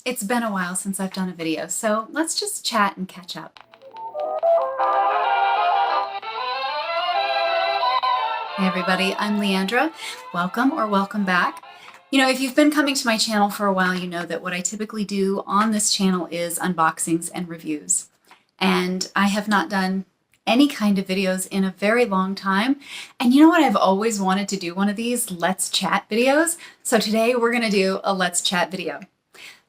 It's been a while since I've done a video, so let's just chat and catch up. Hey everybody, I'm Leandra. Welcome or welcome back. You know, if you've been coming to my channel for a while, you know that what I typically do on this channel is unboxings and reviews. And I have not done any kind of videos in a very long time. And you know what? I've always wanted to do one of these Let's Chat videos. So today we're gonna do a Let's Chat video.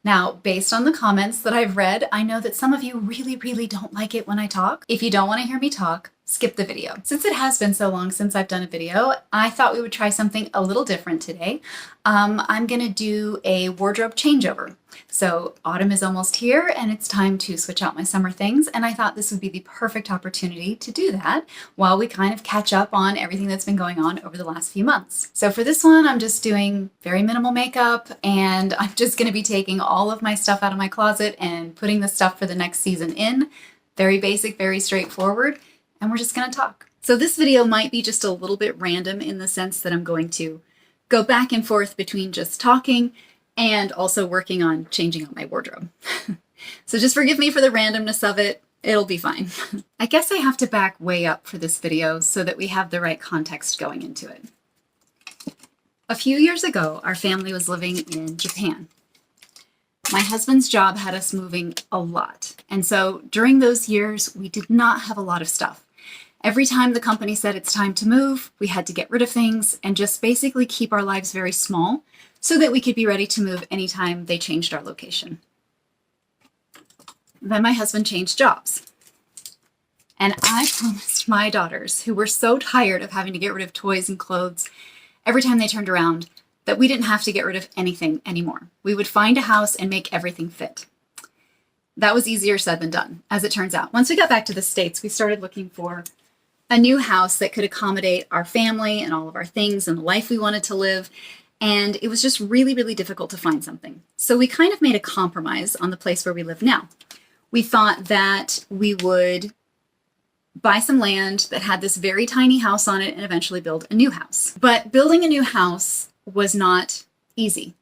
Now, based on the comments that I've read, I know that some of you really don't like it when I talk. If you don't want to hear me talk, skip the video. Since it has been so long since I've done a video, I thought we would try something a little different today. I'm gonna do a wardrobe changeover. So autumn is almost here and it's time to switch out my summer things, and I thought this would be the perfect opportunity to do that while we kind of catch up on everything that's been going on over the last few months. So for this one, I'm just doing very minimal makeup, and I'm just gonna be taking all of my stuff out of my closet and putting the stuff for the next season in. Very basic, very straightforward. And we're just gonna talk. So this video might be just a little bit random in the sense that I'm going to go back and forth between just talking and also working on changing out my wardrobe. So just forgive me for the randomness of it. It'll be fine. I guess I have to back way up for this video so that we have the right context going into it. A few years ago, our family was living in Japan. My husband's job had us moving a lot. And so during those years, we did not have a lot of stuff. Every time the company said it's time to move, we had to get rid of things and just basically keep our lives very small so that we could be ready to move anytime they changed our location. Then my husband changed jobs. And I promised my daughters, who were so tired of having to get rid of toys and clothes every time they turned around, that we didn't have to get rid of anything anymore. We would find a house and make everything fit. That was easier said than done, as it turns out. Once we got back to the States, we started looking for a new house that could accommodate our family and all of our things and the life we wanted to live. And it was just really difficult to find something. So we kind of made a compromise on the place where we live now. We thought that we would buy some land that had this very tiny house on it and eventually build a new house. But building a new house was not easy.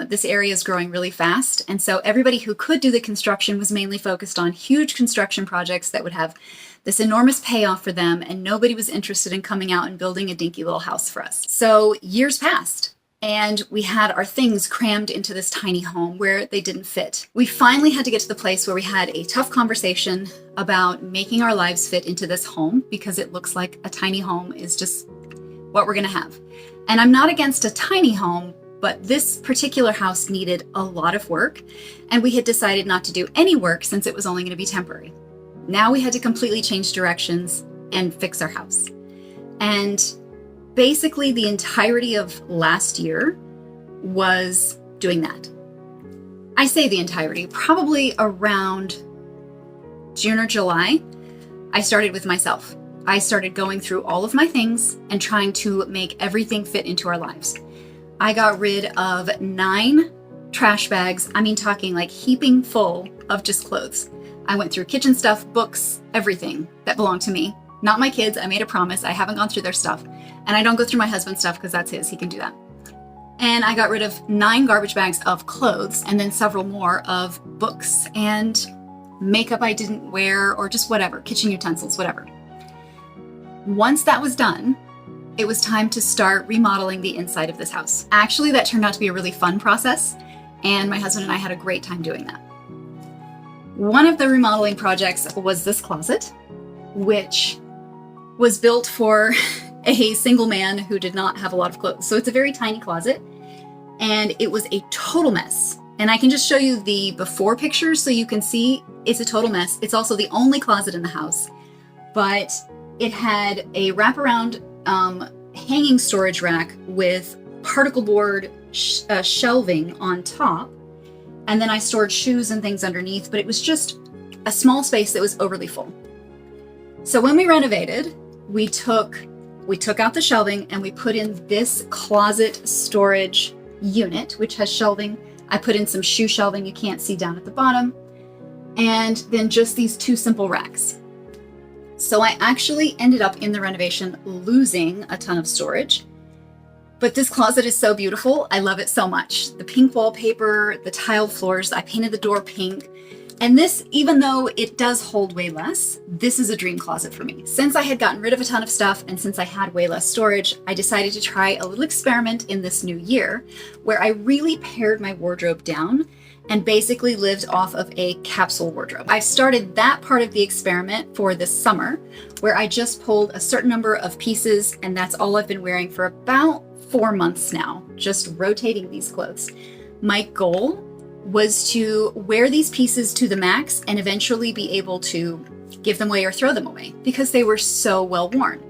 This area is growing really fast, and so everybody who could do the construction was mainly focused on huge construction projects that would have this enormous payoff for them, and nobody was interested in coming out and building a dinky little house for us. So years passed, and we had our things crammed into this tiny home where they didn't fit. We finally had to get to the place where we had a tough conversation about making our lives fit into this home, because it looks like a tiny home is just what we're gonna have. And I'm not against a tiny home, but this particular house needed a lot of work, and we had decided not to do any work since it was only going to be temporary. Now we had to completely change directions and fix our house. And basically the entirety of last year was doing that. I say the entirety, probably around June or July, I started with myself. I started going through all of my things and trying to make everything fit into our lives. I got rid of 9 trash bags. I mean, talking like heaping full of just clothes. I went through kitchen stuff, books, everything that belonged to me. Not my kids. I made a promise. I haven't gone through their stuff. And I don't go through my husband's stuff because that's his. He can do that. And I got rid of 9 garbage bags of clothes and then several more of books and makeup I didn't wear or just whatever, kitchen utensils, whatever. Once that was done, it was time to start remodeling the inside of this house. Actually, that turned out to be a really fun process, and my husband and I had a great time doing that. One of the remodeling projects was this closet, which was built for a single man who did not have a lot of clothes. So it's a very tiny closet, and it was a total mess. And I can just show you the before pictures so you can see it's a total mess. It's also the only closet in the house, but it had a wraparound hanging storage rack with particle board shelving on top, and then I stored shoes and things underneath, but it was just a small space that was overly full. So when we renovated, we took out the shelving and we put in this closet storage unit, which has shelving. I put in some shoe shelving you can't see down at the bottom, and then just these 2 simple racks. So I actually ended up in the renovation losing a ton of storage. But this closet is so beautiful. I love it so much. The pink wallpaper, the tiled floors, I painted the door pink. And this, even though it does hold way less, this is a dream closet for me. Since I had gotten rid of a ton of stuff and since I had way less storage, I decided to try a little experiment in this new year where I really pared my wardrobe down and basically lived off of a capsule wardrobe. I started that part of the experiment for this summer where I just pulled a certain number of pieces and that's all I've been wearing for about 4 months now, just rotating these clothes. My goal was to wear these pieces to the max and eventually be able to give them away or throw them away because they were so well worn.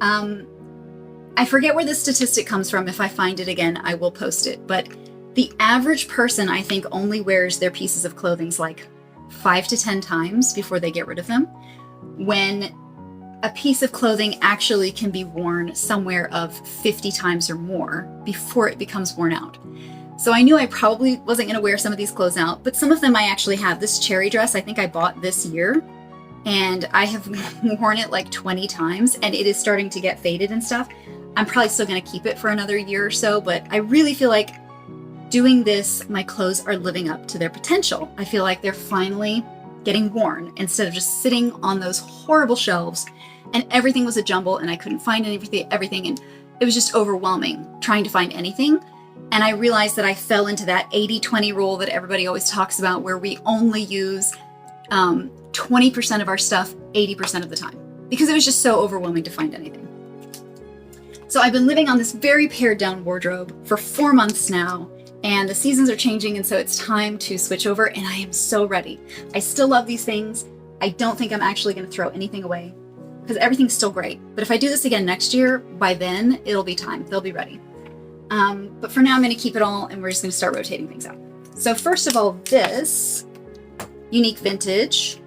I forget where this statistic comes from. If I find it again, I will post it. But the average person, I think, only wears their pieces of clothing like 5 to 10 times before they get rid of them, when a piece of clothing actually can be worn somewhere of 50 times or more before it becomes worn out. So I knew I probably wasn't going to wear some of these clothes out, but some of them I actually have. This cherry dress I think I bought this year, and I have worn it like 20 times, and it is starting to get faded and stuff. I'm probably still going to keep it for another year or so, but I really feel like doing this, my clothes are living up to their potential. I feel like they're finally getting worn instead of just sitting on those horrible shelves, and everything was a jumble, and I couldn't find everything, and it was just overwhelming trying to find anything. And I realized that I fell into that 80-20 rule that everybody always talks about, where we only use 20% of our stuff 80% of the time, because it was just so overwhelming to find anything. So I've been living on this very pared down wardrobe for 4 months now, and the seasons are changing, and so it's time to switch over, and I am so ready. I still love these things. I don't think I'm actually going to throw anything away because everything's still great. But if I do this again next year, by then it'll be time. They'll be ready. But for now, I'm going to keep it all, and we're just going to start rotating things out. So first of all, this unique vintage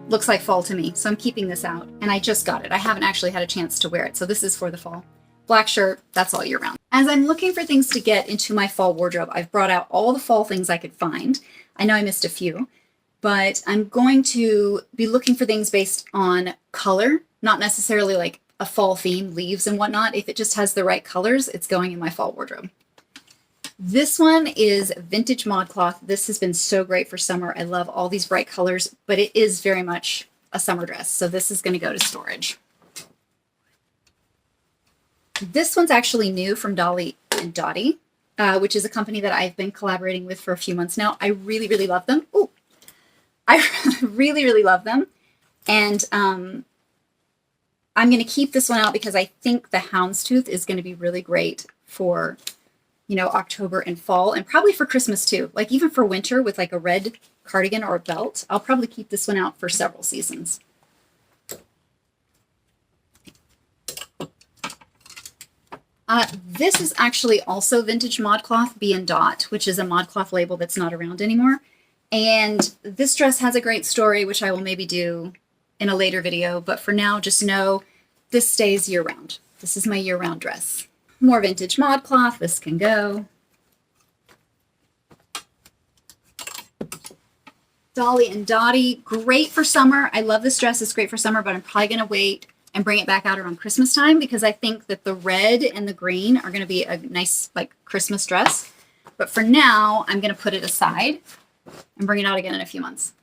looks like fall to me, so I'm keeping this out, and I just got it. I haven't actually had a chance to wear it, so this is for the fall. Black shirt, that's all year round. As I'm looking for things to get into my fall wardrobe, I've brought out all the fall things I could find. I know I missed a few, but I'm going to be looking for things based on color, not necessarily like a fall theme, leaves and whatnot. If it just has the right colors, it's going in my fall wardrobe. This one is vintage ModCloth. This has been so great for summer. I love all these bright colors, but it is very much a summer dress. So this is going to go to storage. This one's actually new from Dolly and Dottie, which is a company that I've been collaborating with for a few months now. I really, really love them. Ooh, I really, really love them. And I'm going to keep this one out because I think the houndstooth is going to be really great for, October and fall, and probably for Christmas too. Like even for winter with like a red cardigan or a belt, I'll probably keep this one out for several seasons. This is actually also vintage ModCloth B and Dot, which is a ModCloth label that's not around anymore. And this dress has a great story, which I will maybe do in a later video, but for now, just know this stays year-round. This is my year-round dress. More vintage ModCloth, this can go. Dolly and Dottie, great for summer. I love this dress, it's great for summer, but I'm probably gonna wait and bring it back out around Christmas time because I think that the red and the green are gonna be a nice like Christmas dress. But for now, I'm gonna put it aside and bring it out again in a few months.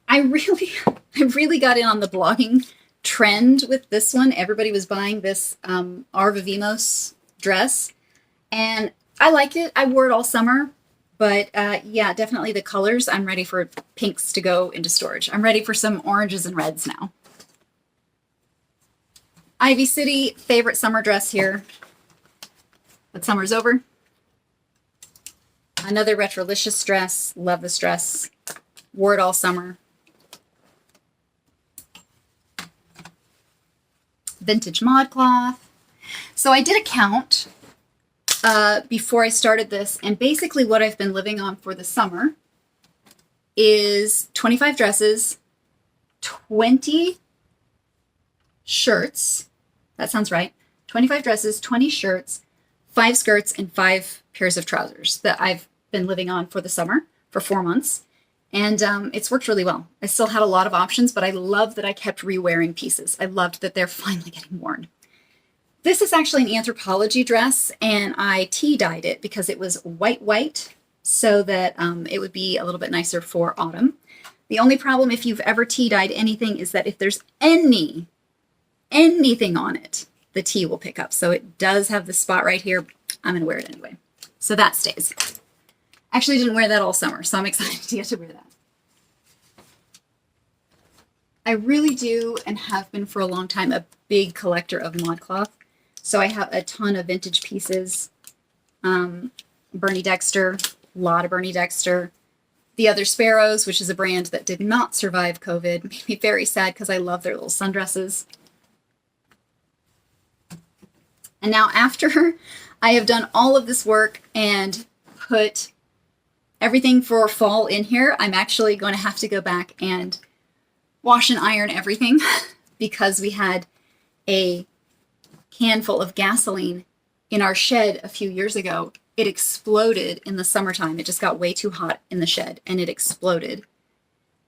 I really got in on the blogging trend with this one. Everybody was buying this Arva Vivimos dress, and I liked it. I wore it all summer, but yeah, definitely the colors. I'm ready for pinks to go into storage. I'm ready for some oranges and reds now. Ivy City, favorite summer dress here, but summer's over. Another Retrolicious dress. Love this dress. Wore it all summer. Vintage ModCloth. So I did a count before I started this, and basically what I've been living on for the summer is 25 dresses, 20 shirts. That sounds right. 25 dresses, 20 shirts, 5 skirts, and 5 pairs of trousers that I've been living on for the summer for 4 months. And it's worked really well. I still had a lot of options, but I love that I kept re-wearing pieces. I loved that they're finally getting worn. This is actually an Anthropologie dress, and I tea dyed it because it was white so that it would be a little bit nicer for autumn. The only problem if you've ever tea dyed anything is that if there's anything on it, the tea will pick up. So it does have the spot right here. I'm going to wear it anyway. So that stays. Actually didn't wear that all summer, so I'm excited to get to wear that. I really do, and have been for a long time, a big collector of ModCloth. So I have a ton of vintage pieces. Bernie Dexter, a lot of Bernie Dexter. The Other Sparrows, which is a brand that did not survive COVID. Made me very sad because I love their little sundresses. And now after I have done all of this work and put everything for fall in here, I'm actually going to have to go back and wash and iron everything because we had a can full of gasoline in our shed a few years ago. It exploded in the summertime. It just got way too hot in the shed and it exploded.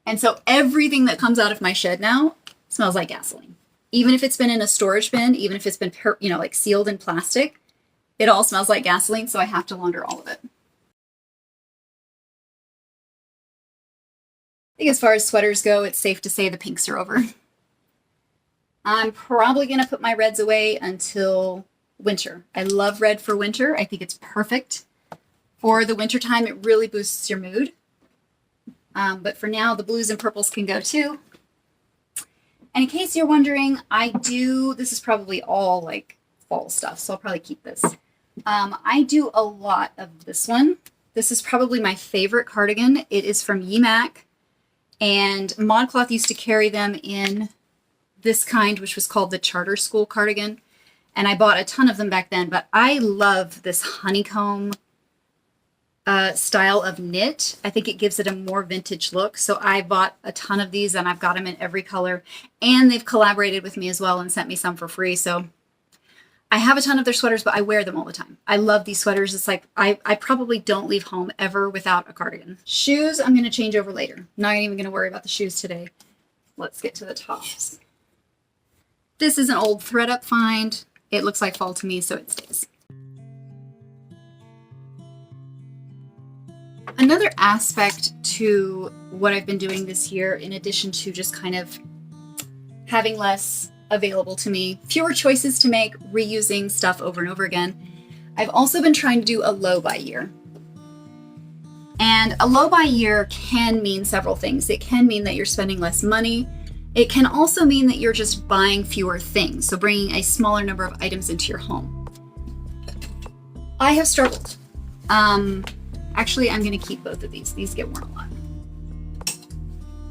And so everything that comes out of my shed now smells like gasoline. Even if it's been in a storage bin, even if it's been, like sealed in plastic, it all smells like gasoline. So I have to launder all of it. I think as far as sweaters go, it's safe to say the pinks are over. I'm probably going to put my reds away until winter. I love red for winter. I think it's perfect for the winter time. It really boosts your mood. But for now, the blues and purples can go too. And in case you're wondering, this is probably all like fall stuff, so I'll probably keep this. I do a lot of this one. This is probably my favorite cardigan. It is from Yimak, and ModCloth used to carry them in this kind, which was called the Charter School cardigan. And I bought a ton of them back then, but I love this honeycomb style of knit. I think it gives it a more vintage look. So I bought a ton of these and I've got them in every color, and they've collaborated with me as well and sent me some for free. So I have a ton of their sweaters, but I wear them all the time. I love these sweaters. It's like, I probably don't leave home ever without a cardigan. Shoes, I'm going to change over later. I'm not even going to worry about the shoes today. Let's get to the tops. This is an old ThredUp find. It looks like fall to me, so it stays. Another aspect to what I've been doing this year, in addition to just kind of having less available to me, fewer choices to make, reusing stuff over and over again, I've also been trying to do a low buy year. And a low buy year can mean several things. It can mean that you're spending less money. It can also mean that you're just buying fewer things, so bringing a smaller number of items into your home. I have struggled. Actually, I'm going to keep both of these. These get worn a lot.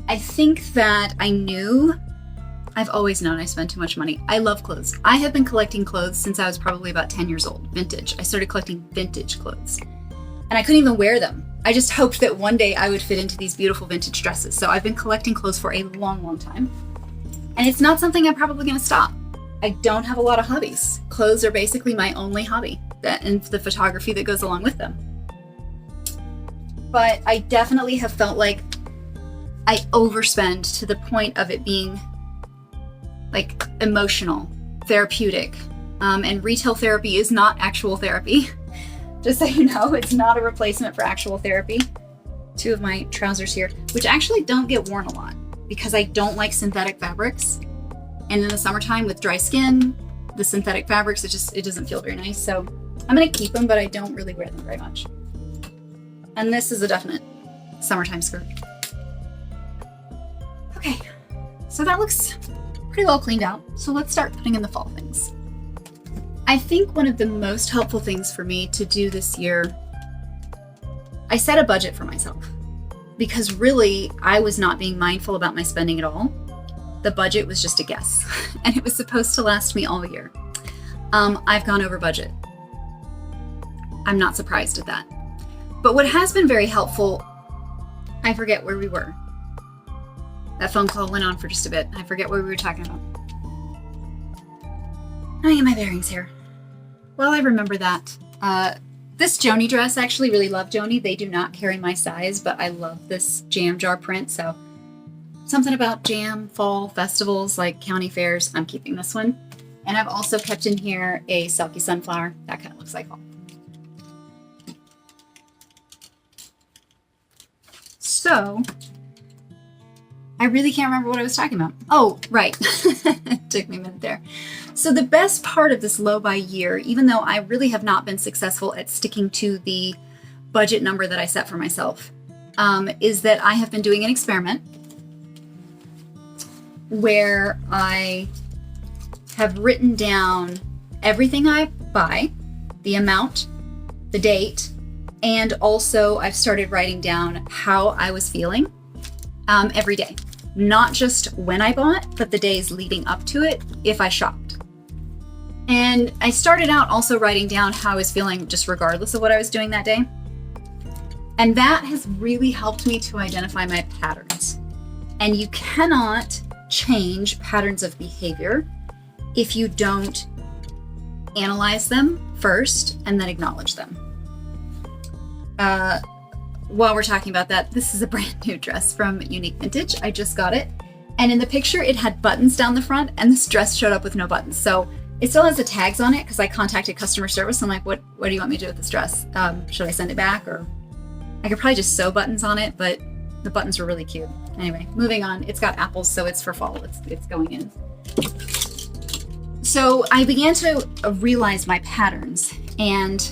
I think that I've always known I spend too much money. I love clothes. I have been collecting clothes since I was probably about 10 years old, vintage. I started collecting vintage clothes. And I couldn't even wear them. I just hoped that one day I would fit into these beautiful vintage dresses. So I've been collecting clothes for a long, long time. And it's not something I'm probably going to stop. I don't have a lot of hobbies. Clothes are basically my only hobby, and the photography that goes along with them. But I definitely have felt like I overspend to the point of it being like emotional, therapeutic. And retail therapy is not actual therapy. Just so you know, it's not a replacement for actual therapy. Two of my trousers here, which actually don't get worn a lot because I don't like synthetic fabrics. And in the summertime with dry skin, the synthetic fabrics, it doesn't feel very nice. So I'm going to keep them, but I don't really wear them very much. And this is a definite summertime skirt. Okay, so that looks pretty well cleaned out. So let's start putting in the fall things. I think one of the most helpful things for me to do this year, I set a budget for myself because really I was not being mindful about my spending at all. The budget was just a guess and it was supposed to last me all year. I've gone over budget. I'm not surprised at that. But what has been very helpful, I forget where we were. That phone call went on for just a bit. I forget what we were talking about. Let me get my bearings here. Well, I remember that. This Joni dress, I actually really love Joni. They do not carry my size, but I love this jam jar print. So something about jam, fall, festivals like county fairs. I'm keeping this one. And I've also kept in here a Selkie sunflower. That kind of looks like fall. So I really can't remember what I was talking about. Oh, right. Took me a minute there. So the best part of this low buy year, even though I really have not been successful at sticking to the budget number that I set for myself, is that I have been doing an experiment where I have written down everything I buy, the amount, the date, and also I've started writing down how I was feeling every day. Not just when I bought, but the days leading up to it if I shopped. And I started out also writing down how I was feeling just regardless of what I was doing that day. And that has really helped me to identify my patterns. And you cannot change patterns of behavior if you don't analyze them first and then acknowledge them. While we're talking about that, this is a brand new dress from Unique Vintage. I just got it. And in the picture, it had buttons down the front, and this dress showed up with no buttons. So it still has the tags on it because I contacted customer service. I'm like, what do you want me to do with this dress? Should I send it back? Or I could probably just sew buttons on it, but the buttons were really cute. Anyway, moving on. It's got apples, so it's for fall. It's going in. So I began to realize my patterns, and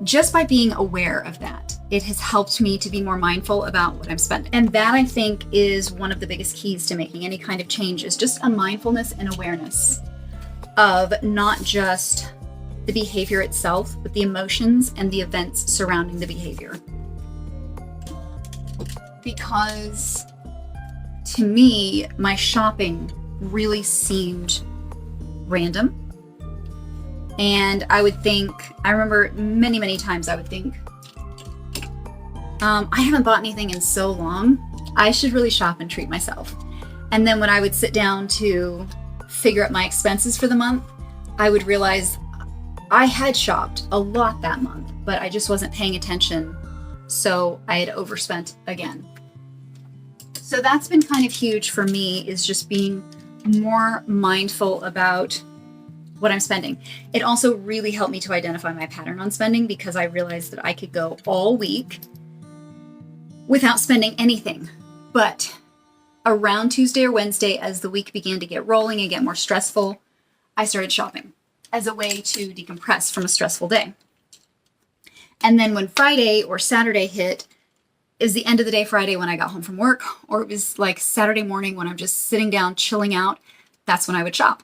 just by being aware of that, it has helped me to be more mindful about what I'm spending. And that, I think, is one of the biggest keys to making any kind of change, is just a mindfulness and awareness of not just the behavior itself, but the emotions and the events surrounding the behavior. Because to me, my shopping really seemed random. And I remember many times I would think, I haven't bought anything in so long. I should really shop and treat myself. And then when I would sit down to figure out my expenses for the month, I would realize I had shopped a lot that month, but I just wasn't paying attention. So I had overspent again. So that's been kind of huge for me, is just being more mindful about what I'm spending. It also really helped me to identify my pattern on spending, because I realized that I could go all week without spending anything. But around Tuesday or Wednesday, as the week began to get rolling and get more stressful, I started shopping as a way to decompress from a stressful day. And then when Friday or Saturday hit, is the end of the day Friday when I got home from work, or it was like Saturday morning when I'm just sitting down, chilling out, that's when I would shop.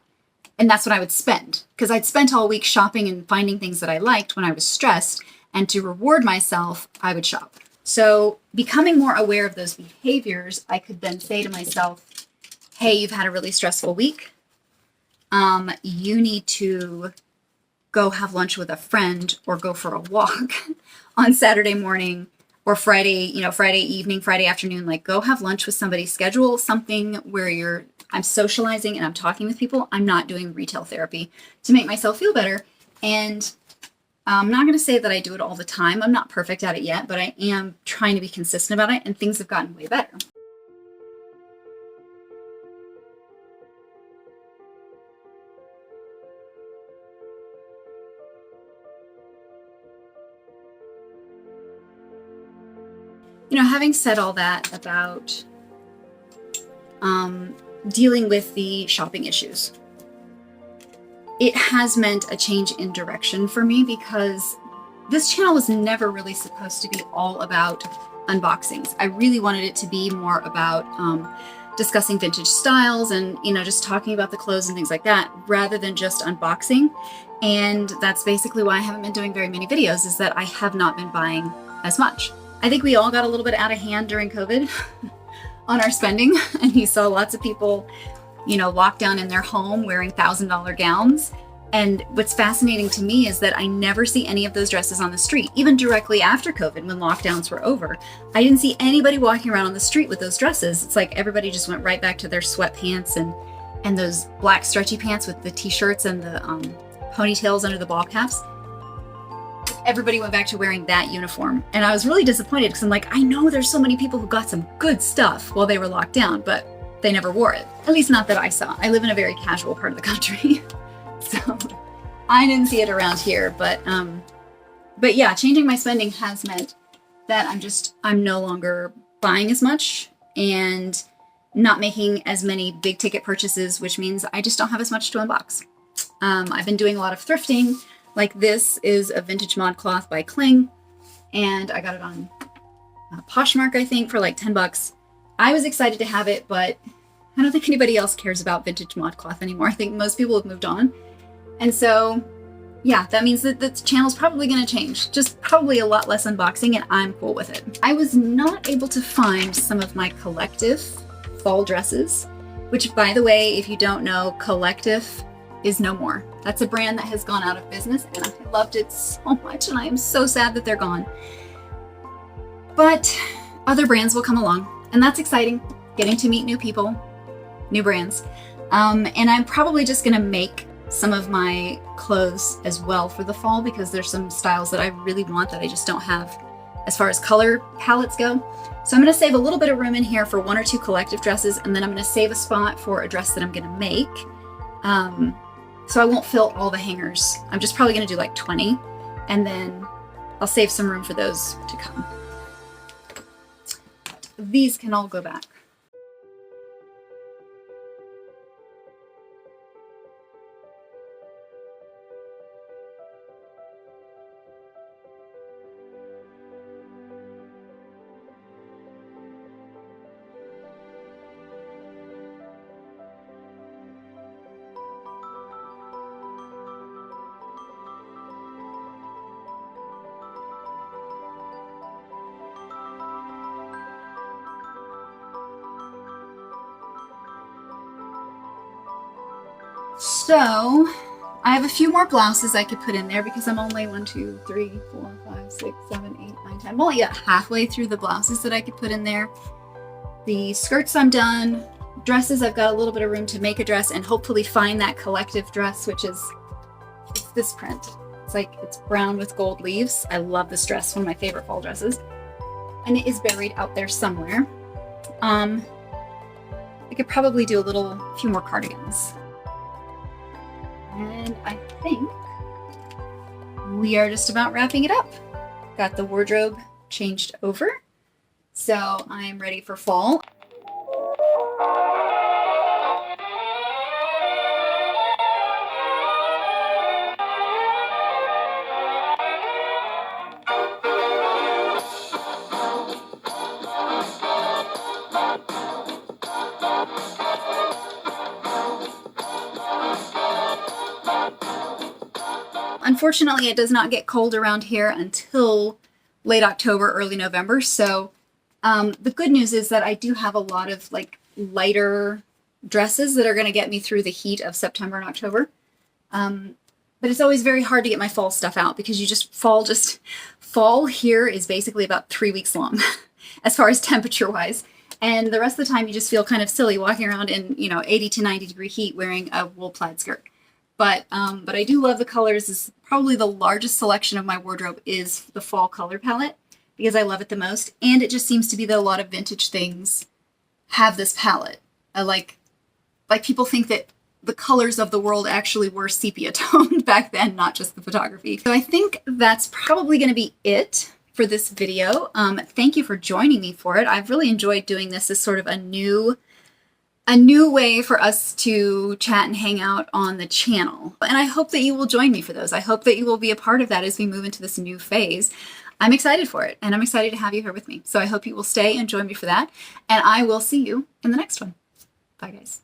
And that's what I would spend, because I'd spent all week shopping and finding things that I liked when I was stressed. And to reward myself, I would shop. So becoming more aware of those behaviors, I could then say to myself, hey, you've had a really stressful week. You need to go have lunch with a friend or go for a walk on Saturday morning or Friday evening, Friday afternoon. Like, go have lunch with somebody, schedule something where I'm socializing and I'm talking with people. I'm not doing retail therapy to make myself feel better. And I'm not going to say that I do it all the time. I'm not perfect at it yet, but I am trying to be consistent about it, and things have gotten way better. Having said all that about dealing with the shopping issues, it has meant a change in direction for me, because this channel was never really supposed to be all about unboxings. I really wanted it to be more about discussing vintage styles and, just talking about the clothes and things like that, rather than just unboxing. And that's basically why I haven't been doing very many videos, is that I have not been buying as much. I think we all got a little bit out of hand during COVID on our spending, and you saw lots of people, locked down in their home wearing $1,000 gowns. And what's fascinating to me is that I never see any of those dresses on the street. Even directly after COVID, when lockdowns were over, I didn't see anybody walking around on the street with those dresses. It's like everybody just went right back to their sweatpants and those black stretchy pants with the t-shirts and the ponytails under the ball caps. Everybody went back to wearing that uniform. And I was really disappointed, because I'm like, I know there's so many people who got some good stuff while they were locked down, but they never wore it. At least not that I saw. I live in a very casual part of the country. So I didn't see it around here, but yeah, changing my spending has meant that I'm no longer buying as much and not making as many big ticket purchases, which means I just don't have as much to unbox. I've been doing a lot of thrifting. Like this is a vintage ModCloth by Kling, and I got it on Poshmark, I think, for like 10 bucks. I was excited to have it, but I don't think anybody else cares about vintage ModCloth anymore. I think most people have moved on. And so, yeah, that means that the channel's probably going to change. Just probably a lot less unboxing, and I'm cool with it. I was not able to find some of my Collective fall dresses, which, by the way, if you don't know, Collective is no more. That's a brand that has gone out of business, and I loved it so much, and I am so sad that they're gone. But other brands will come along, and that's exciting. Getting to meet new people, new brands. And I'm probably just gonna make some of my clothes as well for the fall, because there's some styles that I really want that I just don't have as far as color palettes go. So I'm gonna save a little bit of room in here for 1 or 2 Collective dresses, and then I'm gonna save a spot for a dress that I'm gonna make. So I won't fill all the hangers. I'm just probably gonna do like 20, and then I'll save some room for those to come. These can all go back. So I have a few more blouses I could put in there because I'm only 1, 2, 3, 4, 5, 6, 7, 8, 9, 10. I'm only at halfway through the blouses that I could put in there. The skirts I'm done. Dresses, I've got a little bit of room to make a dress and hopefully find that Collective dress, which is, it's this print. It's brown with gold leaves. I love this dress, one of my favorite fall dresses. And it is buried out there somewhere. I could probably do a few more cardigans. And I think we are just about wrapping it up. Got the wardrobe changed over, so I'm ready for fall. Unfortunately, it does not get cold around here until late October, early November. So the good news is that I do have a lot of like lighter dresses that are going to get me through the heat of September and October. But it's always very hard to get my fall stuff out because fall here is basically about 3 weeks long as far as temperature wise. And the rest of the time you just feel kind of silly walking around in, 80 to 90 degree heat wearing a wool plaid skirt. But I do love the colors. This is probably the largest selection of my wardrobe is the fall color palette because I love it the most. And it just seems to be that a lot of vintage things have this palette. Like people think that the colors of the world actually were sepia toned back then, not just the photography. So I think that's probably going to be it for this video. Thank you for joining me for it. I've really enjoyed doing this as sort of a new way for us to chat and hang out on the channel. And I hope that you will join me for those. I hope that you will be a part of that as we move into this new phase. I'm excited for it, and I'm excited to have you here with me. So I hope you will stay and join me for that, and I will see you in the next one. Bye, guys.